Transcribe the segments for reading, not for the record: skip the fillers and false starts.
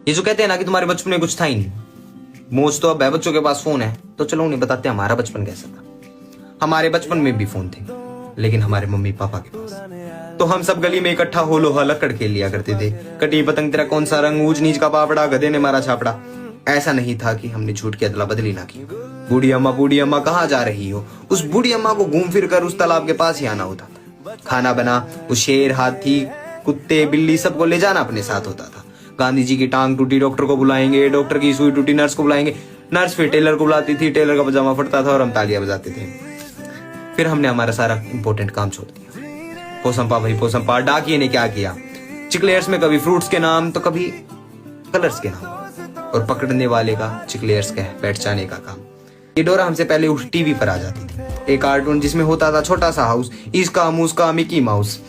ये जो कहते हैं ना कि तुम्हारे बचपन में कुछ था ही नहीं, मौज तो अब है बच्चों के पास फोन है, तो चलो उन्हें बताते हैं हमारा बचपन कैसा था। हमारे बचपन में भी फोन थे, लेकिन हमारे मम्मी पापा के पास। तो हम सब गली में इकट्ठा हो लोहा लकड़ खेल लिया करते थे। कटी पतंग तेरा कौन सा रंग, ऊंच नीच का पापड़ा, गधे ने मारा छापड़ा। ऐसा नहीं था कि हमने झूठ की अदला बदली ना की। बूढ़ी अम्मा कहाँ जा रही हो, उस बूढ़ी अम्मा को घूम फिर कर उस तालाब के पास ही आना होता था। खाना बना, उस शेर, हाथी, कुत्ते, बिल्ली सबको ले जाना अपने साथ होता था। गांधी जी की टांग टूटी, डॉक्टर को बुलाएंगे, डॉक्टर की सुई टूटी, नर्स को बुलाएंगे, नर्स फिर टेलर को बुलाती थी, टेलर का पजामा फटता था और हम तालियां बजाते थे। फिर हमने हमारा सारा इंपॉर्टेंट काम छोड़ दिया। पोसंपा भाई पोसंपा, डाकिये ने क्या किया, चिकलेयर्स में कभी फ्रूट्स के नाम तो कभी कलर्स के नाम, और पकड़ने वाले का चिकलेयर्स कह बैठ जाने का काम। ये डोरा हमसे पहले उस टीवी पर आ जाती थी, एक कार्टून जिसमें होता था छोटा सा हाउस, इसका मुस्का मिकी माउस।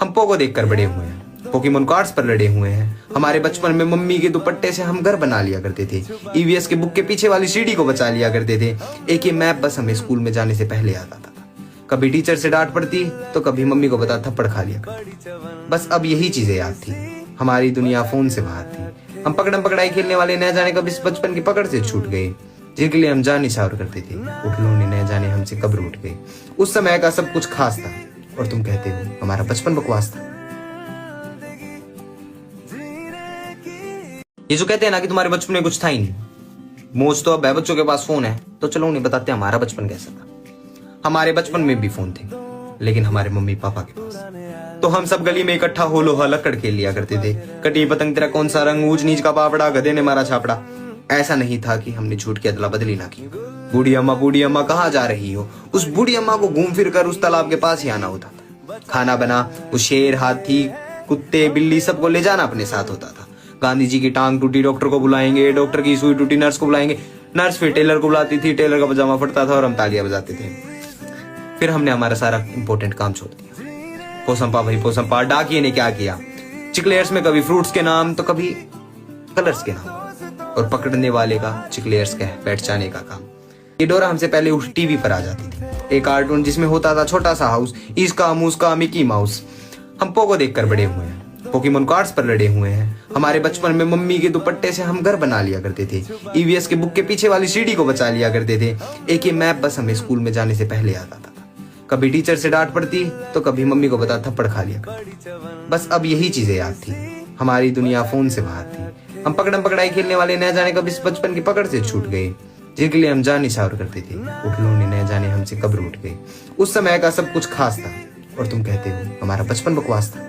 हम पोगो देखकर बड़े हुए हैं, पोकेमोन कार्ड्स पर लड़े हुए हैं। हमारे बचपन में मम्मी के दुपट्टे से हम घर बना लिया करते थे। ईवीएस के बुक के पीछे वाली सीढ़ी को बचा लिया करते थे। एक ही मैप बस हमें स्कूल में जाने से पहले आता था। कभी टीचर से डांट पड़ती तो कभी मम्मी को बता थप्पड़ खा लिया करती। बस अब यही चीजें याद थी। हमारी दुनिया फोन से बाहर थी। हम पकड़म पकड़ाई खेलने वाले न जाने कब इस बचपन की पकड़ से छूट गए, जिनके लिए हम जान निछावर करते थे। वो खिलौने न जाने हमसे कब रूठ गए। उस समय का सब कुछ खास था, और तुम कहते हो हमारा बचपन बकवास था। ये जो कहते हैं ना कि तुम्हारे बचपन में कुछ था ही नहीं, मौज तो अब है बच्चों के पास फोन है, तो चलो उन्हें बताते हैं हमारा बचपन कैसा था। हमारे बचपन में भी फोन थे, लेकिन हमारे मम्मी पापा के पास। तो हम सब गली में इकट्ठा हो लोहा लकड़ खेल लिया करते थे। कटी पतंग तेरा कौन सा रंग, ऊंच नीच का पापड़ा, गधे ने मारा छापड़ा। ऐसा नहीं था कि हमने झूठ की अदला बदली ना की। बूढ़ी अम्मा कहाँ जा रही हो, उस बूढ़ी अम्मा को घूम फिर कर उस तालाब के पास ही आना होता था। खाना बना, उस शेर, हाथी, कुत्ते, बिल्ली सबको ले जाना अपने साथ होता था। गांधी जी की टांग टूटी, डॉक्टर को बुलाएंगे, डॉक्टर की सुई टूटी, नर्स को बुलाएंगे, नर्स फिर टेलर को बुलाती थी, टेलर का पजामा फटता था और हम तालियां बजाते थे। फिर हमने हमारा सारा इंपॉर्टेंट काम छोड़ दिया। पोसंपा भाई पोसंपा, डाकिये ने क्या किया, चिकलेयर्स में कभी फ्रूट्स के नाम तो कभी कलर्स के नाम, और पकड़ने वाले का चिकलेयर्स कह बैठ जाने का काम। ये डोरा हमसे पहले उस टीवी पर आ जाती थी, एक कार्टून जिसमें होता था छोटा सा हाउस, इसका मुस्का मिकी माउस। हम पोगो देखकर बड़े हुए हैं, पोकेमोन कार्ड्स पर लड़े हुए हैं। हमारे बचपन में मम्मी के दुपट्टे से हम घर बना लिया करते थे। ईवीएस के बुक के पीछे वाली सीढ़ी को बचा लिया करते थे। एक ही मैप बस हमें स्कूल में जाने से पहले आता था। कभी टीचर से डांट पड़ती तो कभी मम्मी को बता थप्पड़ खा लिया करती। बस अब यही चीजें याद थी। हमारी दुनिया फोन से बाहर थी। हम पकड़म पकड़ाई खेलने वाले न जाने कब इस बचपन की पकड़ से छूट गए, जिनके लिए हम जान निछावर करते थे। वो खिलौने न जाने हमसे कब रूठ गए। उस समय का सब कुछ खास था, और तुम कहते हो हमारा बचपन बकवास था।